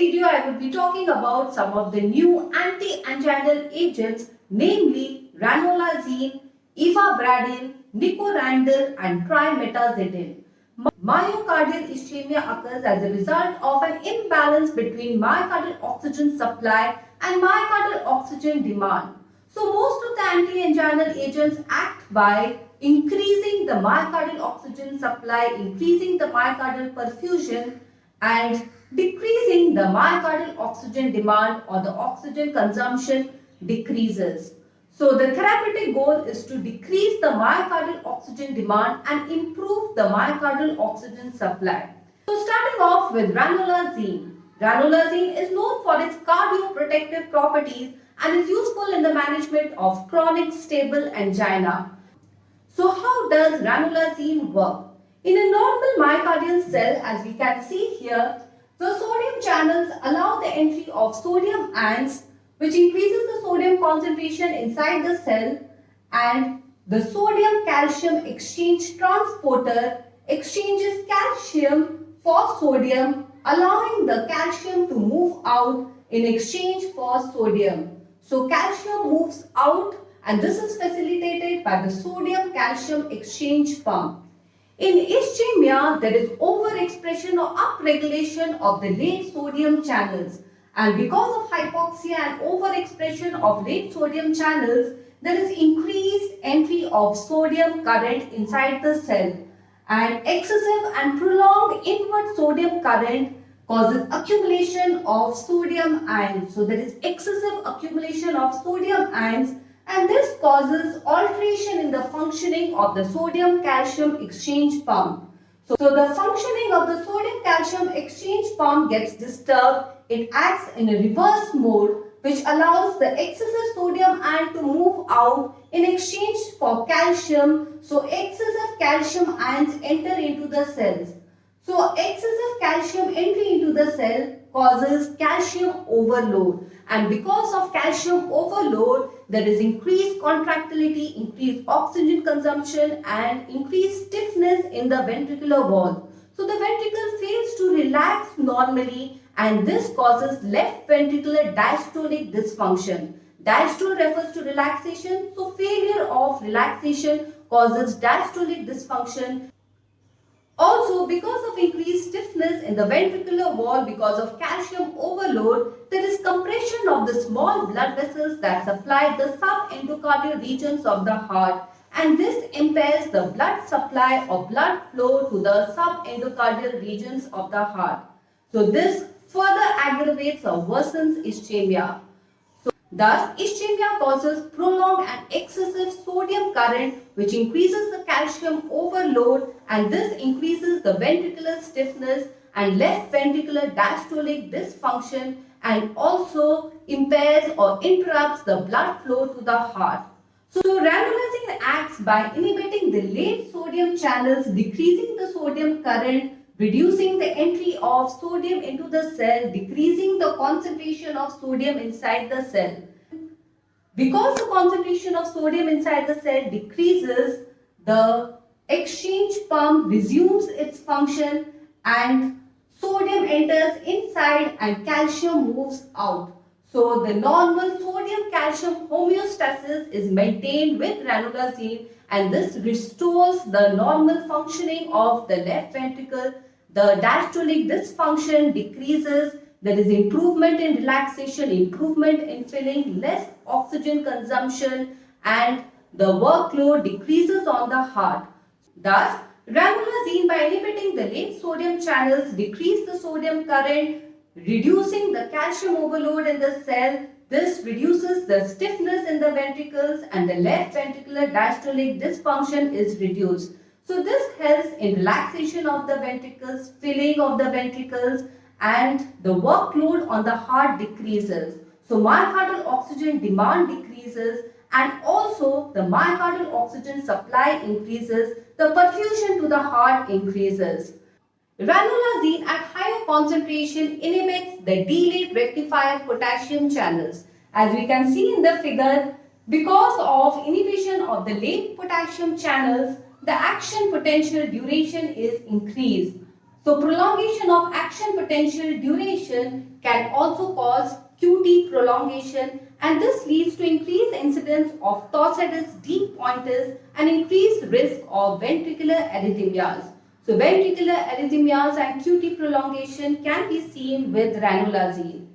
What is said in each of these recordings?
video, I will be talking about some of the new anti-anginal agents, namely ranolazine, ivabradine, nicorandil, and trimetazidine. Myocardial ischemia occurs as a result of an imbalance between myocardial oxygen supply and myocardial oxygen demand. So most of the anti-anginal agents act by increasing the myocardial oxygen supply, increasing the myocardial perfusion, and decreasing the myocardial oxygen demand, or the oxygen consumption decreases. So the therapeutic goal is to decrease the myocardial oxygen demand and improve the myocardial oxygen supply. So starting off with ranolazine. Ranolazine is known for its cardioprotective properties and is useful in the management of chronic stable angina. So how does ranolazine work? In a normal myocardial cell, as we can see here, the sodium channels allow the entry of sodium ions, which increases the sodium concentration inside the cell, and the sodium-calcium exchange transporter exchanges calcium for sodium, allowing the calcium to move out in exchange for sodium. So calcium moves out, and this is facilitated by the sodium-calcium exchange pump. In ischemia, there is overexpression or upregulation of the late sodium channels, and because of hypoxia and overexpression of late sodium channels, there is increased entry of sodium current inside the cell, and excessive and prolonged inward sodium current causes accumulation of sodium ions. So there is excessive accumulation of sodium ions, and this causes alteration in the functioning of the sodium-calcium exchange pump. So the functioning of the sodium-calcium exchange pump gets disturbed. It acts in a reverse mode, which allows the excessive sodium ion to move out in exchange for calcium. So excessive calcium ions enter into the cells. So excessive calcium entry into the cell causes calcium overload, and because of calcium overload, there is increased contractility, increased oxygen consumption, and increased stiffness in the ventricular wall. So the ventricle fails to relax normally, and this causes left ventricular diastolic dysfunction. Diastole refers to relaxation, so failure of relaxation causes diastolic dysfunction. Also, because of increased stiffness in the ventricular wall because of calcium overload, there is compression of the small blood vessels that supply the subendocardial regions of the heart, and this impairs the blood supply or blood flow to the subendocardial regions of the heart. So this further aggravates or worsens ischemia. Thus, ischemia causes prolonged and excessive sodium current, which increases the calcium overload, and this increases the ventricular stiffness and left ventricular diastolic dysfunction, and also impairs or interrupts the blood flow to the heart. So ranolazine acts by inhibiting the late sodium channels, decreasing the sodium current, reducing the entry of sodium into the cell, decreasing the concentration of sodium inside the cell. Because the concentration of sodium inside the cell decreases, the exchange pump resumes its function, and sodium enters inside and calcium moves out. So the normal sodium-calcium homeostasis is maintained with ranolazine, and this restores the normal functioning of the left ventricle. The diastolic dysfunction decreases. There is improvement in relaxation, improvement in filling, less oxygen consumption, and the workload decreases on the heart. Thus, ranolazine, by inhibiting the late sodium channels, decrease the sodium current, reducing the calcium overload in the cell. This reduces the stiffness in the ventricles, and the left ventricular diastolic dysfunction is reduced. So this helps in relaxation of the ventricles, filling of the ventricles, and the workload on the heart decreases. So myocardial oxygen demand decreases, and also the myocardial oxygen supply increases, the perfusion to the heart increases. Ranolazine at higher concentration inhibits the delayed rectifier potassium channels. As we can see in the figure, because of inhibition of the late potassium channels, the action potential duration is increased. So prolongation of action potential duration can also cause QT prolongation, and this leads to increased incidence of Torsades deep pointers and increased risk of ventricular arrhythmias. So ventricular arrhythmias and QT prolongation can be seen with ranolazine.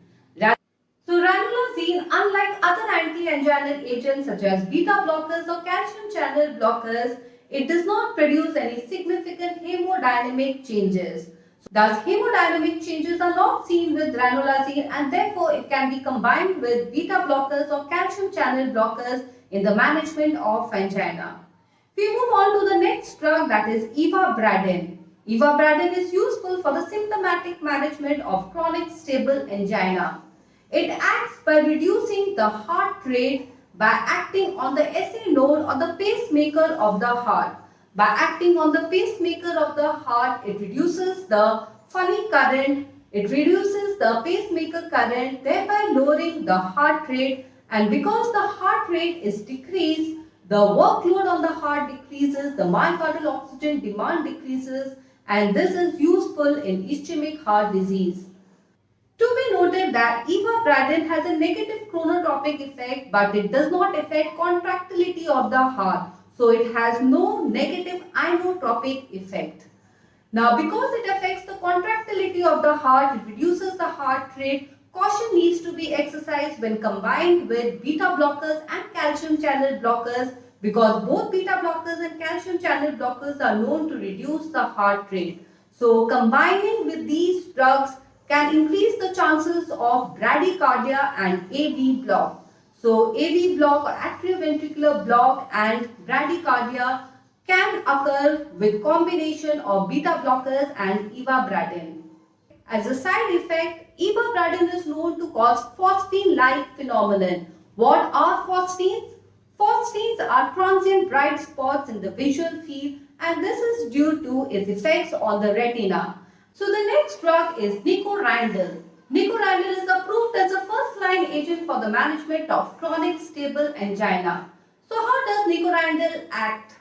So ranolazine, unlike other anti-anginal agents such as beta blockers or calcium channel blockers, it does not produce any significant hemodynamic changes. Thus, hemodynamic changes are not seen with ranolazine, and therefore it can be combined with beta blockers or calcium channel blockers in the management of angina. We move on to the next drug, that is ivabradine. Ivabradine is useful for the symptomatic management of chronic stable angina. It acts by reducing the heart rate by acting on the SA node or the pacemaker of the heart. By acting on the pacemaker of the heart, it reduces the funny current, it reduces the pacemaker current, thereby lowering the heart rate. And because the heart rate is decreased, the workload on the heart decreases, the myocardial oxygen demand decreases, and this is useful in ischemic heart disease. To be noted that ivabradine has a negative chronotropic effect, but it does not affect contractility of the heart. So it has no negative inotropic effect. Now, because it affects the contractility of the heart, it reduces the heart rate. Caution needs to be exercised when combined with beta blockers and calcium channel blockers, because both beta blockers and calcium channel blockers are known to reduce the heart rate. So combining with these drugs can increase the chances of bradycardia and AV block. So AV block or atrioventricular block and bradycardia can occur with combination of beta blockers and ivabradine. As a side effect, ivabradine is known to cause phosphine-like phenomenon. What are phosphines? Phosphines are transient bright spots in the visual field, and this is due to its effects on the retina. So the next drug is nicorandil. Nicorandil is approved as a first-line agent for the management of chronic stable angina. So how does nicorandil act?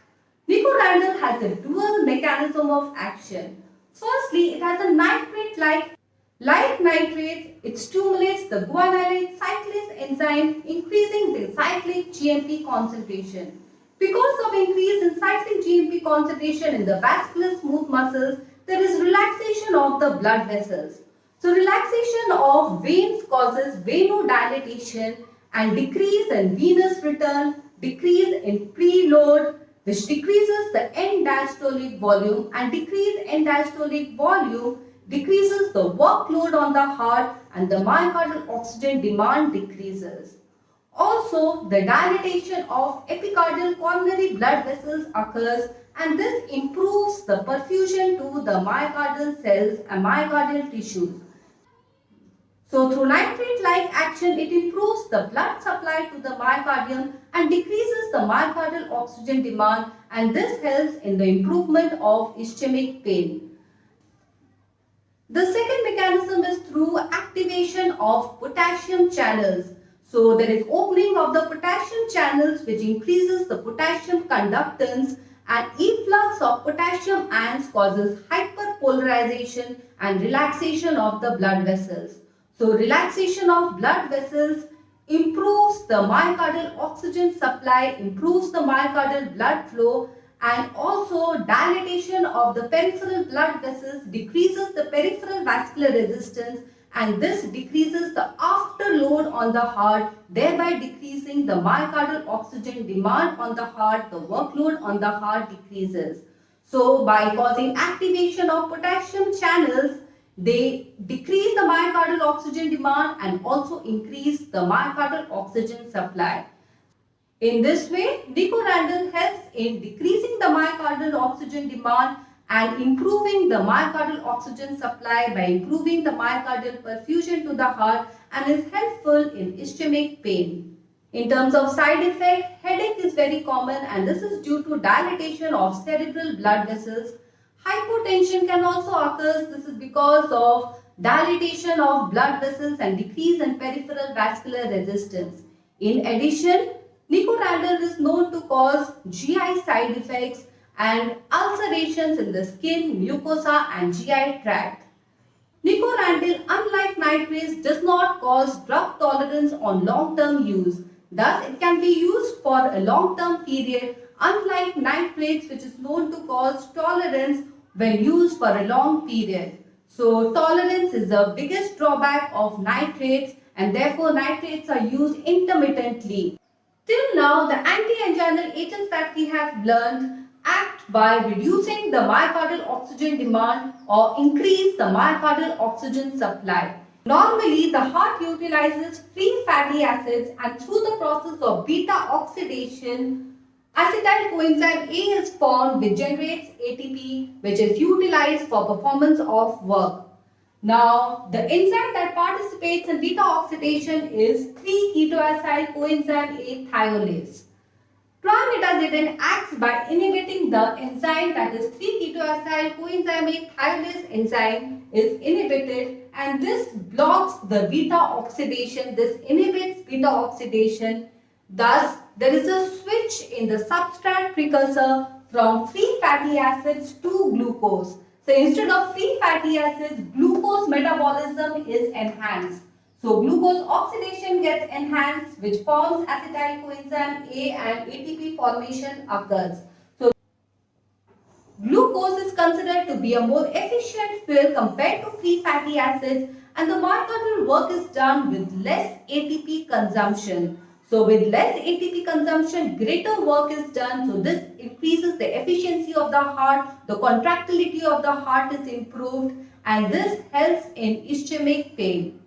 Nicorandil has a dual mechanism of action. Firstly, it has a nitrate-like. Like nitrates, it stimulates the guanylate cyclase enzyme, increasing the cyclic GMP concentration. Because of increase in cyclic GMP concentration in the vascular smooth muscles, there is relaxation of the blood vessels. So relaxation of veins causes venodilatation and decrease in venous return, decrease in preload, which decreases the end diastolic volume, and decrease end diastolic volume decreases the workload on the heart, and the myocardial oxygen demand decreases. Also, the dilatation of epicardial coronary blood vessels occurs, and this improves the perfusion to the myocardial cells and myocardial tissues. So through nitrate-like action, it improves the blood supply to the myocardium and decreases the myocardial oxygen demand, and this helps in the improvement of ischemic pain. The second mechanism is through activation of potassium channels. So there is opening of the potassium channels, which increases the potassium conductance, and efflux of potassium ions causes hyperpolarization and relaxation of the blood vessels. So relaxation of blood vessels improves the myocardial oxygen supply, improves the myocardial blood flow, and also dilatation of the peripheral blood vessels decreases the peripheral vascular resistance, and this decreases the afterload on the heart, thereby decreasing the myocardial oxygen demand on the heart. The workload on the heart decreases. So by causing activation of potassium channels, they decrease the myocardial oxygen demand and also increase the myocardial oxygen supply. In this way, nicorandil helps in decreasing the myocardial oxygen demand and improving the myocardial oxygen supply by improving the myocardial perfusion to the heart, and is helpful in ischemic pain. In terms of side effect, headache is very common, and this is due to dilatation of cerebral blood vessels. Hypotension can also occur. This is because of dilatation of blood vessels and decrease in peripheral vascular resistance. In addition, nicorandil is known to cause GI side effects, and ulcerations in the skin, mucosa and GI tract. Nicorandil, unlike nitrates, does not cause drug tolerance on long-term use. Thus, it can be used for a long-term period, unlike nitrates, which is known to cause tolerance when used for a long period. So, tolerance is the biggest drawback of nitrates, and therefore nitrates are used intermittently. Till now, the anti-anginal agents that we have learned act by reducing the myocardial oxygen demand or increase the myocardial oxygen supply. Normally, the heart utilizes free fatty acids, and through the process of beta oxidation, acetyl coenzyme A is formed which generates ATP, which is utilized for performance of work. Now, the enzyme that participates in beta oxidation is 3-ketoacyl coenzyme A thiolase. Trimetazidine acts by inhibiting the enzyme, that is 3-ketoacyl coenzyme A thiolase enzyme is inhibited, and this blocks the beta oxidation. This inhibits beta oxidation. Thus, there is a switch in the substrate precursor from free fatty acids to glucose. So instead of free fatty acids, glucose metabolism is enhanced. So glucose oxidation gets enhanced, which forms acetyl coenzyme A and ATP formation occurs. So glucose is considered to be a more efficient fuel compared to free fatty acids, and the myocardial work is done with less ATP consumption. So with less ATP consumption, greater work is done. So this increases the efficiency of the heart, the contractility of the heart is improved, and this helps in ischemic pain.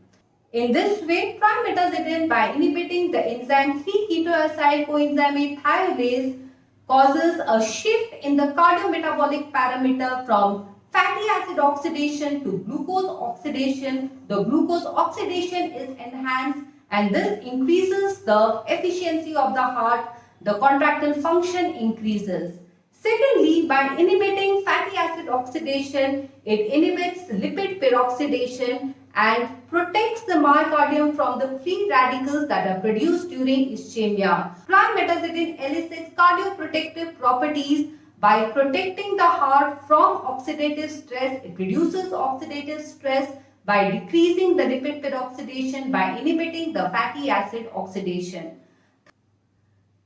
In this way, trimetazidine, by inhibiting the enzyme 3-ketoacyl coenzyme A thiolase, causes a shift in the cardiometabolic parameter from fatty acid oxidation to glucose oxidation. The glucose oxidation is enhanced, and this increases the efficiency of the heart. The contractile function increases. Secondly, by inhibiting fatty acid oxidation, it inhibits lipid peroxidation and protects the myocardium from the free radicals that are produced during ischemia. Trimetazidine elicits cardioprotective properties by protecting the heart from oxidative stress. It reduces oxidative stress by decreasing the lipid peroxidation by inhibiting the fatty acid oxidation.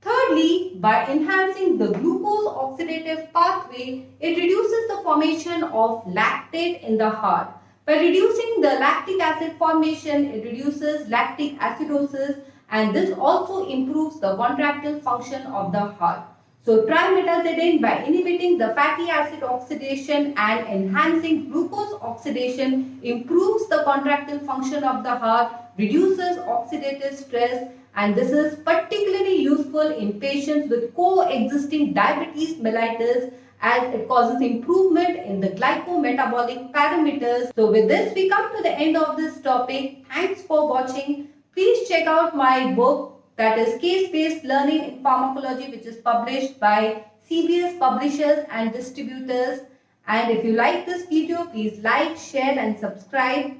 Thirdly, by enhancing the glucose oxidative pathway, it reduces the formation of lactate in the heart. By reducing the lactic acid formation, it reduces lactic acidosis, and this also improves the contractile function of the heart. So trimetazidine, by inhibiting the fatty acid oxidation and enhancing glucose oxidation, improves the contractile function of the heart, reduces oxidative stress, and this is particularly useful in patients with coexisting diabetes mellitus, as it causes improvement in the glycometabolic parameters. So with this, we come to the end of this topic. Thanks for watching. Please check out my book, that is Case-Based Learning in Pharmacology, which is published by CBS Publishers and Distributors. And if you like this video, please like, share and subscribe.